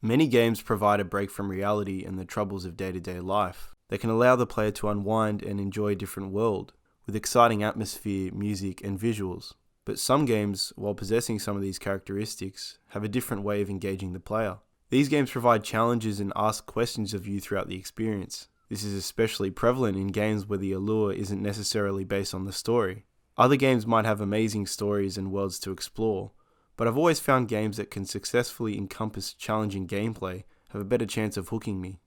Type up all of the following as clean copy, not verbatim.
Many games provide a break from reality and the troubles of day-to-day life. They can allow the player to unwind and enjoy a different world, with exciting atmosphere, music, and visuals. But some games, while possessing some of these characteristics, have a different way of engaging the player. These games provide challenges and ask questions of you throughout the experience. This is especially prevalent in games where the allure isn't necessarily based on the story. Other games might have amazing stories and worlds to explore, but I've always found games that can successfully encompass challenging gameplay have a better chance of hooking me.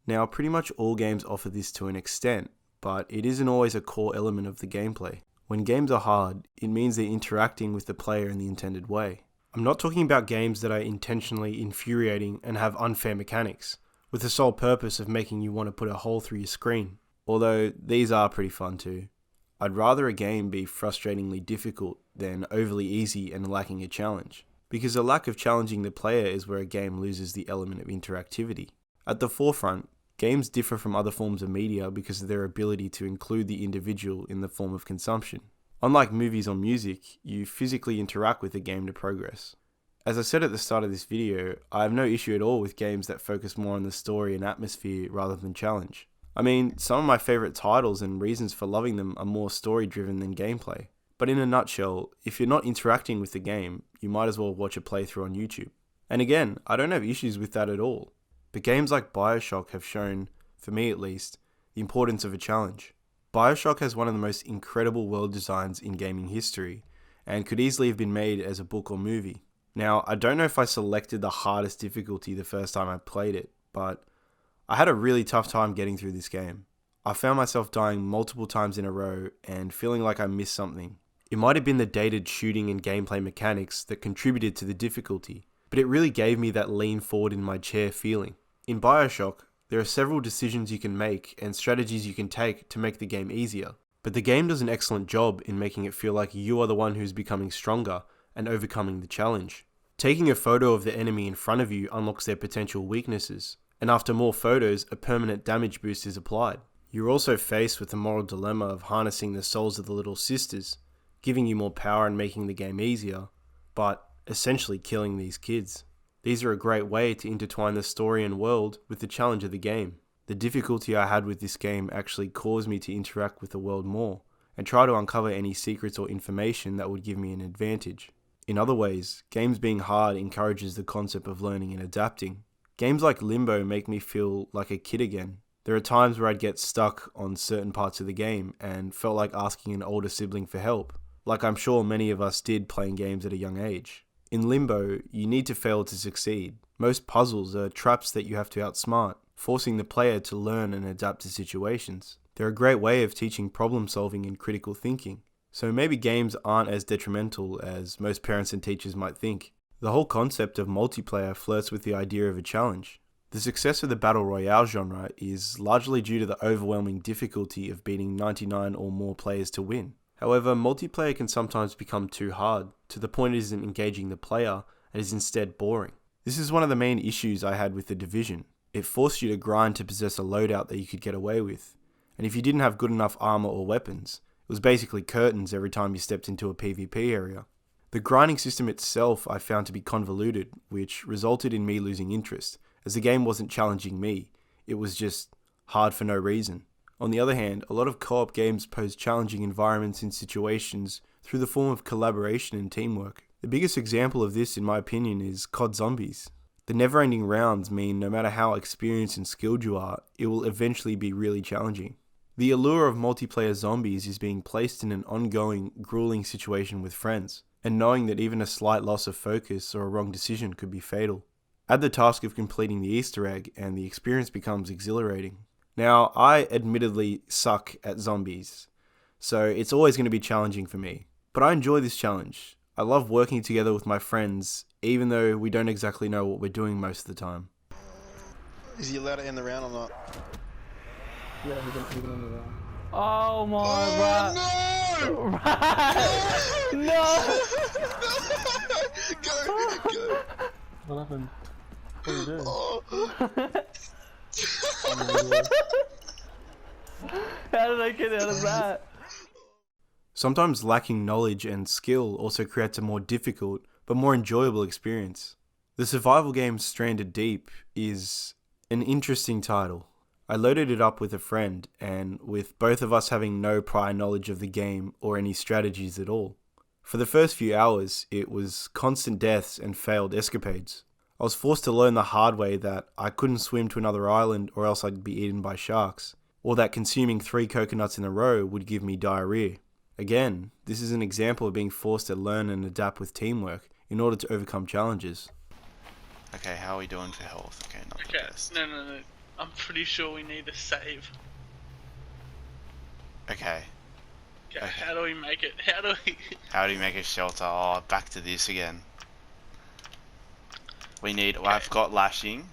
Now, pretty much all games offer this to an extent, but it isn't always a core element of the gameplay. When games are hard, it means they're interacting with the player in the intended way. I'm not talking about games that are intentionally infuriating and have unfair mechanics, with the sole purpose of making you want to put a hole through your screen, although these are pretty fun too. I'd rather a game be frustratingly difficult than overly easy and lacking a challenge, because a lack of challenging the player is where a game loses the element of interactivity. At the forefront, games differ from other forms of media because of their ability to include the individual in the form of consumption. Unlike movies or music, you physically interact with the game to progress. As I said at the start of this video, I have no issue at all with games that focus more on the story and atmosphere rather than challenge. I mean, some of my favourite titles and reasons for loving them are more story driven than gameplay. But in a nutshell, if you're not interacting with the game, you might as well watch a playthrough on YouTube. And again, I don't have issues with that at all. But games like BioShock have shown, for me at least, the importance of a challenge. BioShock has one of the most incredible world designs in gaming history, and could easily have been made as a book or movie. Now, I don't know if I selected the hardest difficulty the first time I played it, but I had a really tough time getting through this game. I found myself dying multiple times in a row and feeling like I missed something. It might have been the dated shooting and gameplay mechanics that contributed to the difficulty, but it really gave me that lean forward in my chair feeling. In BioShock, there are several decisions you can make and strategies you can take to make the game easier, but the game does an excellent job in making it feel like you are the one who's becoming stronger and overcoming the challenge. Taking a photo of the enemy in front of you unlocks their potential weaknesses, and after more photos, a permanent damage boost is applied. You're also faced with the moral dilemma of harnessing the souls of the Little Sisters, giving you more power and making the game easier, but essentially killing these kids. These are a great way to intertwine the story and world with the challenge of the game. The difficulty I had with this game actually caused me to interact with the world more, and try to uncover any secrets or information that would give me an advantage. In other ways, games being hard encourages the concept of learning and adapting. Games like Limbo make me feel like a kid again. There are times where I'd get stuck on certain parts of the game and felt like asking an older sibling for help, like I'm sure many of us did playing games at a young age. In Limbo, you need to fail to succeed. Most puzzles are traps that you have to outsmart, forcing the player to learn and adapt to situations. They're a great way of teaching problem solving and critical thinking. So maybe games aren't as detrimental as most parents and teachers might think. The whole concept of multiplayer flirts with the idea of a challenge. The success of the Battle Royale genre is largely due to the overwhelming difficulty of beating 99 or more players to win. However, multiplayer can sometimes become too hard, to the point it isn't engaging the player and is instead boring. This is one of the main issues I had with The Division. It forced you to grind to possess a loadout that you could get away with, and if you didn't have good enough armor or weapons, it was basically curtains every time you stepped into a PvP area. The grinding system itself I found to be convoluted, which resulted in me losing interest, as the game wasn't challenging me, it was just hard for no reason. On the other hand, a lot of co-op games pose challenging environments and situations through the form of collaboration and teamwork. The biggest example of this, in my opinion, is COD Zombies. The never-ending rounds mean no matter how experienced and skilled you are, it will eventually be really challenging. The allure of multiplayer zombies is being placed in an ongoing, grueling situation with friends, and knowing that even a slight loss of focus or a wrong decision could be fatal. Add the task of completing the Easter egg and the experience becomes exhilarating. Now, I admittedly suck at zombies, so it's always going to be challenging for me. But I enjoy this challenge. I love working together with my friends, even though we don't exactly know what we're doing most of the time. Is he allowed to end the round or not? Yeah, he can end the round. Oh my god. No! Right. No! Go! What happened? What are you doing? Oh. How did I get out of that? Sometimes lacking knowledge and skill also creates a more difficult but more enjoyable experience. The survival game Stranded Deep is an interesting title. I loaded it up with a friend, and with both of us having no prior knowledge of the game or any strategies at all. For the first few hours, it was constant deaths and failed escapades. I was forced to learn the hard way that I couldn't swim to another island or else I'd be eaten by sharks, or that consuming 3 coconuts in a row would give me diarrhea. Again, this is an example of being forced to learn and adapt with teamwork in order to overcome challenges. Okay, how are we doing for health? Okay, not the Okay, best. no. I'm pretty sure we need to save. Okay, Okay, Okay. how do we make it? how do you make a shelter? Oh, back to this again. We need, well, I've got lashing.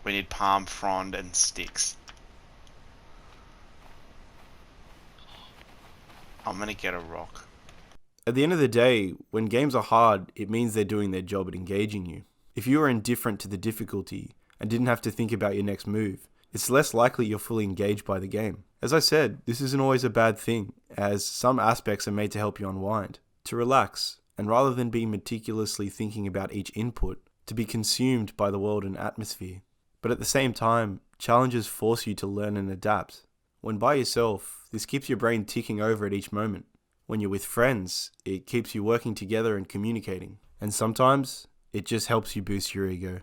We need palm frond and sticks. I'm gonna get a rock. At the end of the day, when games are hard, it means they're doing their job at engaging you. If you are indifferent to the difficulty and didn't have to think about your next move, it's less likely you're fully engaged by the game. As I said, this isn't always a bad thing, as some aspects are made to help you unwind, to relax, and rather than be meticulously thinking about each input, to be consumed by the world and atmosphere. But at the same time, challenges force you to learn and adapt. When by yourself, this keeps your brain ticking over at each moment. When you're with friends, it keeps you working together and communicating. And sometimes, it just helps you boost your ego.